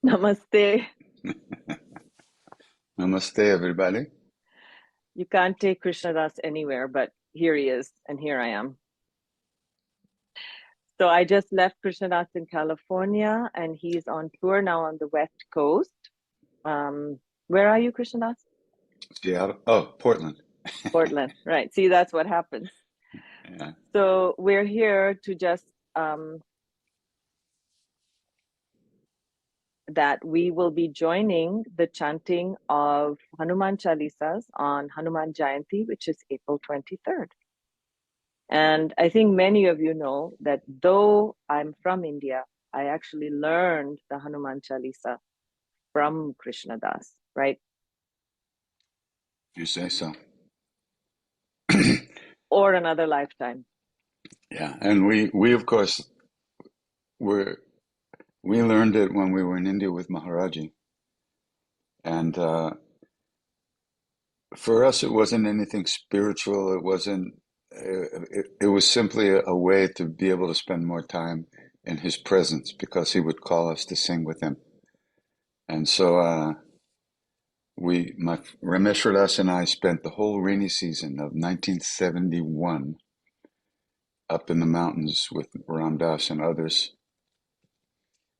Namaste. Namaste, everybody. You can't take Krishnadas anywhere, but here he is, and here I am. So I just left Krishnadas in California, and he's on tour now on the West Coast. Where are you, Krishnadas? Seattle. Oh, Portland. Portland, right. See, that's what happens. Yeah. So we're here to just that we will be joining the chanting of Hanuman Chalisas on Hanuman Jayanti, which is April 23rd. And I think many of you know that though I'm from India, I actually learned the Hanuman Chalisa from Krishna Das, right? You say so. Or another lifetime. Yeah, and we of course we learned it when we were in India with Maharaj-ji, and for us it wasn't anything spiritual. It wasn't. It was simply a way to be able to spend more time in his presence because he would call us to sing with him, and so my Ramesh Das and I spent the whole rainy season of 1971 up in the mountains with Ram Das and others.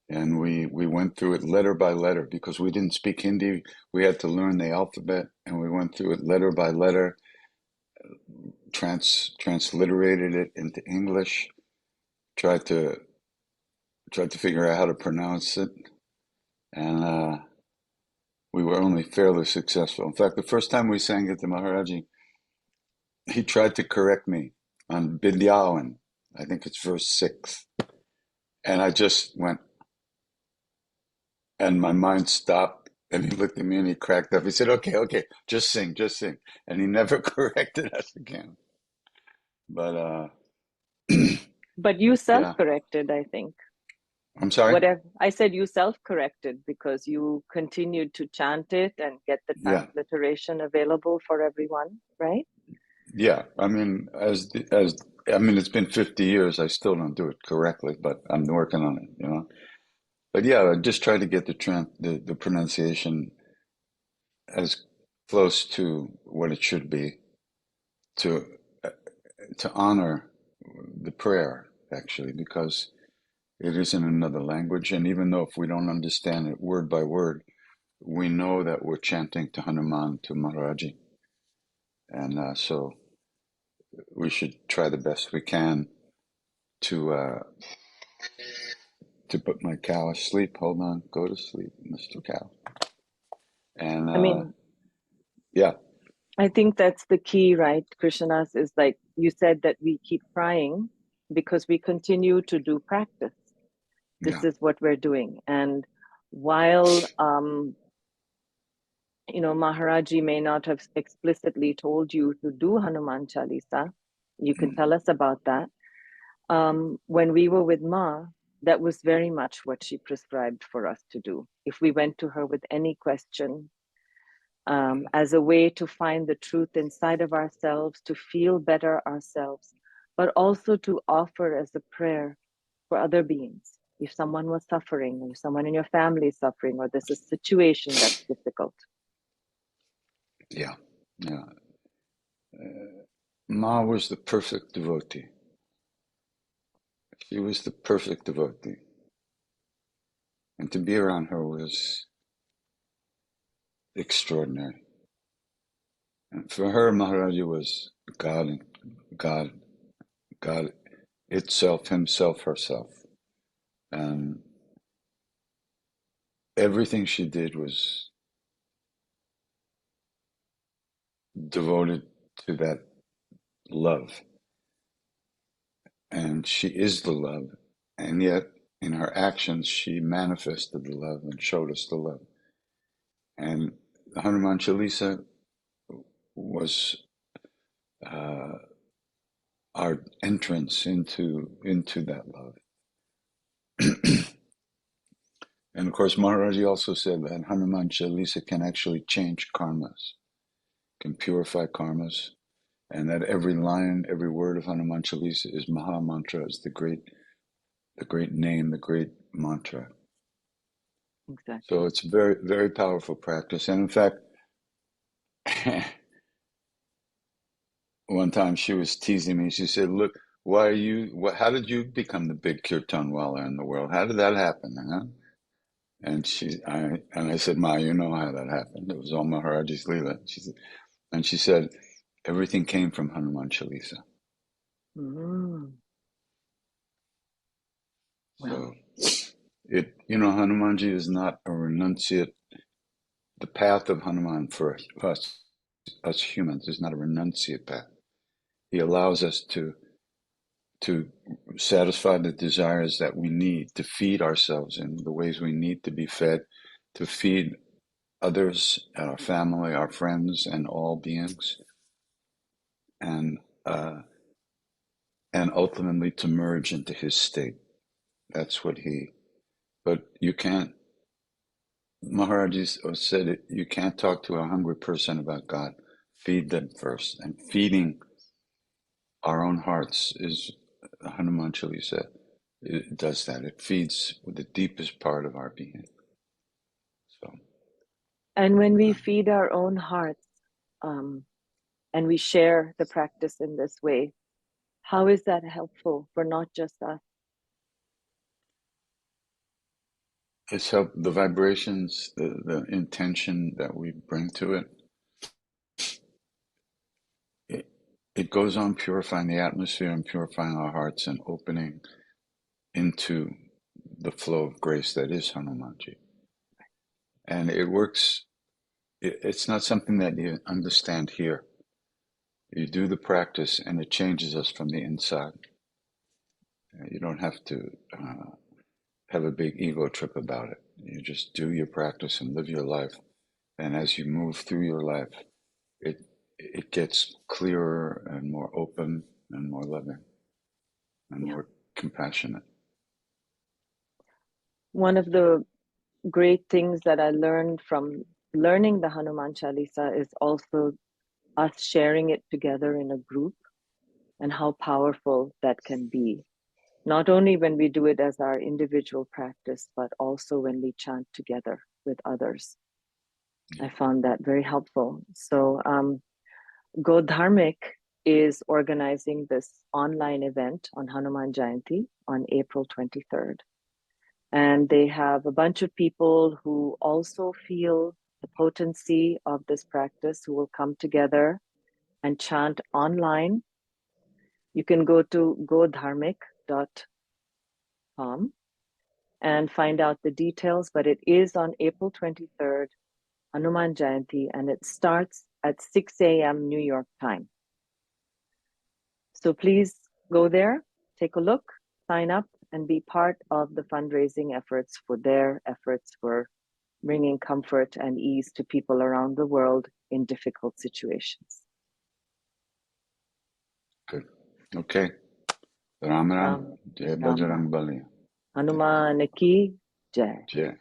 And we went through it letter by letter because we didn't speak Hindi. We had to learn the alphabet, and we went through it letter by letter, transliterated it into English, tried to figure out how to pronounce it, and we were only fairly successful. In fact, the first time we sang it to Maharaji, he tried to correct me on Bidyawan. I think it's verse 6. And I just went, and my mind stopped, and he looked at me and he cracked up. He said, okay, just sing. And he never corrected us again. But But you yeah, self-corrected, I think. I'm sorry? Whatever I said, you self-corrected because you continued to chant it and get the Yeah, transliteration available for everyone, right? yeah. I mean, it's been 50 years. I still don't do it correctly, but I'm working on it, you know. But yeah, I just try to get the pronunciation as close to what it should be to to honor the prayer, actually, because it is in another language, and even though if we don't understand it word by word, we know that we're chanting to Hanuman, to Maharaj-ji, and so we should try the best we can to put my cow asleep. Hold on, go to sleep, Mr. Cow. And I mean, yeah, I think that's the key, right, Krishnadas, is like you said that we keep trying because we continue to do practice. This yeah, is what we're doing. And while, Maharaji may not have explicitly told you to do Hanuman Chalisa, you can tell us about that. When we were with Ma, that was very much what she prescribed for us to do. If we went to her with any question, as a way to find the truth inside of ourselves, to feel better ourselves, but also to offer as a prayer for other beings. If someone was suffering, or someone in your family is suffering, or there's a situation that's difficult. yeah. Ma was the perfect devotee. She was the perfect devotee. And to be around her was extraordinary. And for her, Maharaji was God, God, God itself, himself, herself. And everything she did was devoted to that love. And she is the love. And yet, in her actions, she manifested the love and showed us the love. And the Hanuman Chalisa was our entrance into that love. And of course, Maharaji also said that Hanuman Chalisa can actually change karmas, can purify karmas, and that every line, every word of Hanuman Chalisa is Maha Mantra, is the great name, the great mantra. So Exactly. it's very, very powerful practice. And in fact, one time she was teasing me. She said, "Look, why are you? How did you become the big kirtanwala in the world? How did that happen?" Huh? And I said, "Ma, you know how that happened. It was all Maharajji's Leela." She said, "Everything came from Hanuman Chalisa." Mm. Well, So Hanumanji is not a renunciate. The path of Hanuman for us humans is not a renunciate path. He allows us to satisfy the desires that we need, to feed ourselves in the ways we need to be fed, to feed others, our family, our friends, and all beings, and uh, and ultimately to merge into his state. That's what he. But you can't. Maharaj said it. You can't talk to a hungry person about God. Feed them first, and feeding our own hearts is Hanuman Chalisa. It does that. It feeds the deepest part of our being. So, and when we feed our own hearts, um, and we share the practice in this way, how is that helpful for not just us? it's helped the vibrations, the intention that we bring to it. It, it goes on purifying the atmosphere and purifying our hearts and opening into the flow of grace that is Hanumanji. And it works. It's not something that you understand here. You do the practice and it changes us from the inside. You don't have to have a big ego trip about it. You just do your practice and live your life. And as you move through your life, it it gets clearer and more open and more loving and Yeah. more compassionate. One of the great things that I learned from learning the Hanuman Chalisa is also us sharing it together in a group and how powerful that can be. Not only when we do it as our individual practice, but also when we chant together with others. I found that very helpful. So, Go Dharmic is organizing this online event on Hanuman Jayanti on April 23rd. And they have a bunch of people who also feel the potency of this practice who will come together and chant online. You can go to godharmic.com and find out the details, but it is on April 23rd, Hanuman Jayanti, and it starts at 6 a.m. New York time. So please go there, take a look, sign up, and be part of the fundraising efforts for their efforts for bringing comfort and ease to people around the world in difficult situations. Good. Okay. Ram Ram. Ram, Jai Ram, Bajrang Ram. Bali. Hanuman ki jai. Jai.